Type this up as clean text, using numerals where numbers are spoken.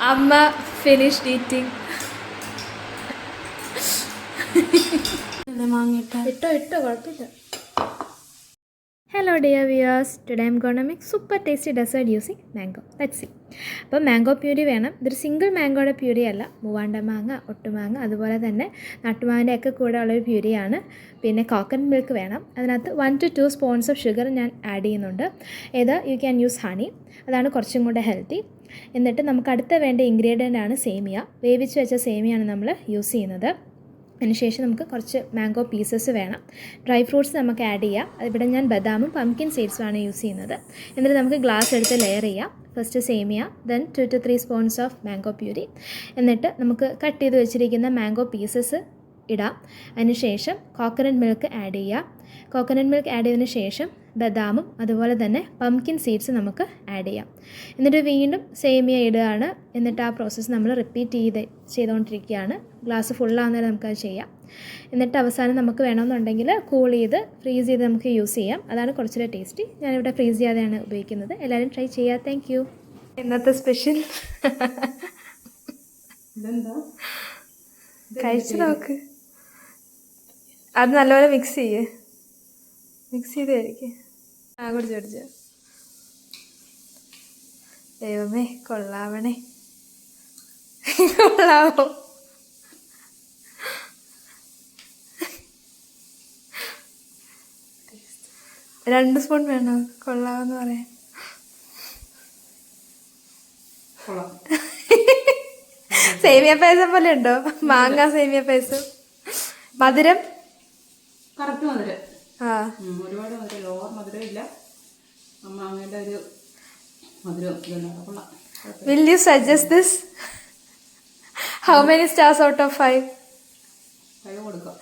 അമ്മ finished eating. ഇട്ടോ കുഴപ്പമില്ല. Hello dear viewers, today I am going to make super tasty dessert using mango. Let's see. അപ്പോൾ mango puree വേണം. ഇതൊരു single മാംഗോയുടെ puree അല്ല, മൂവാണ്ട മാങ്ങ, ഒട്ടുമാങ്ങ, അതുപോലെ തന്നെ നട്ടുമാങ്ങൻ്റെ ഒക്കെ കൂടെ ഉള്ളൊരു പ്യൂരിയാണ്. പിന്നെ കോക്കനട്ട് മിൽക്ക് വേണം. അതിനകത്ത് 1 to 2 സ്പൂൺസ് ഓഫ് ഷുഗർ ഞാൻ ആഡ് ചെയ്യുന്നുണ്ട്. ഏത് യു ക്യാൻ യൂസ് ഹണി, അതാണ് കുറച്ചും കൂടെ ഹെൽത്തി. എന്നിട്ട് നമുക്ക് അടുത്ത വേണ്ട ഇൻഗ്രീഡിയൻ്റ് ആണ് സേമിയ. വേവിച്ച് വെച്ച സേമിയാണ് നമ്മൾ യൂസ് ചെയ്യുന്നത്. അതിനുശേഷം നമുക്ക് കുറച്ച് മാംഗോ പീസസ് വേണം. ഡ്രൈ ഫ്രൂട്ട്സ് നമുക്ക് ആഡ് ചെയ്യാം. അതിവിടെ ഞാൻ ബദാമും പംകിൻ സീഡ്സുമാണ് യൂസ് ചെയ്യുന്നത്. എന്നിട്ട് നമുക്ക് ഗ്ലാസ് എടുത്ത് ലെയർ ചെയ്യാം. First semiya, then 2 to 3 spoons of mango puree. എന്നിട്ട് നമുക്ക് കട്ട് ചെയ്ത് വെച്ചിരിക്കുന്ന മാംഗോ പീസസ് ഇടാം. അതിനുശേഷം കോക്കനട്ട് മിൽക്ക് ആഡ് ചെയ്യാം. കോക്കനട്ട് മിൽക്ക് ആഡ് ചെയ്തതിന് ശേഷം ബദാമും അതുപോലെ തന്നെ പംകിൻ സീഡ്സ് നമുക്ക് ആഡ് ചെയ്യാം. എന്നിട്ട് വീണ്ടും സേമിയ ഇടുകയാണ്. എന്നിട്ട് ആ പ്രോസസ്സ് നമ്മൾ റിപ്പീറ്റ് ചെയ്തുകൊണ്ടിരിക്കുകയാണ്. ഗ്ലാസ് ഫുള്ളാകുന്നവരെ നമുക്കത് ചെയ്യാം. എന്നിട്ട് അവസാനം നമുക്ക് വേണമെന്നുണ്ടെങ്കിൽ കൂൾ ചെയ്ത് ഫ്രീസ് ചെയ്ത് നമുക്ക് യൂസ് ചെയ്യാം. അതാണ് കുറച്ചുകൂടെ ടേസ്റ്റി. ഞാനിവിടെ ഫ്രീസ് ചെയ്യാതെയാണ് ഉപയോഗിക്കുന്നത്. എല്ലാവരും ട്രൈ ചെയ്യുക. Thank you. ഇന്നത്തെ സ്പെഷ്യൽ കഴിച്ചു നോക്ക്. അത് നല്ലപോലെ മിക്സ് ചെയ്യേ. മിക്സ് ചെയ്ത് കഴിക്കേ. കുടിച്ചു. ദൈവമേ, കൊള്ളാവണേ. കൊള്ളാവോ? രണ്ട് സ്പൂൺ വേണോ? കൊള്ളാവെന്ന് പറയാൻ. സേമിയ പായസം പോലെ ഉണ്ടോ? മാങ്ങ സേമിയ പായസം. മധുരം കറക്റ്റ് മധുരം. ഒരുപാട് മധുരം, ഓവർ മധുരം ഇല്ല. മാങ്ങയുടെ ഒരു മധുരം. Will you suggest this? How many stars out of 5? 5 കൊടുക്കാം.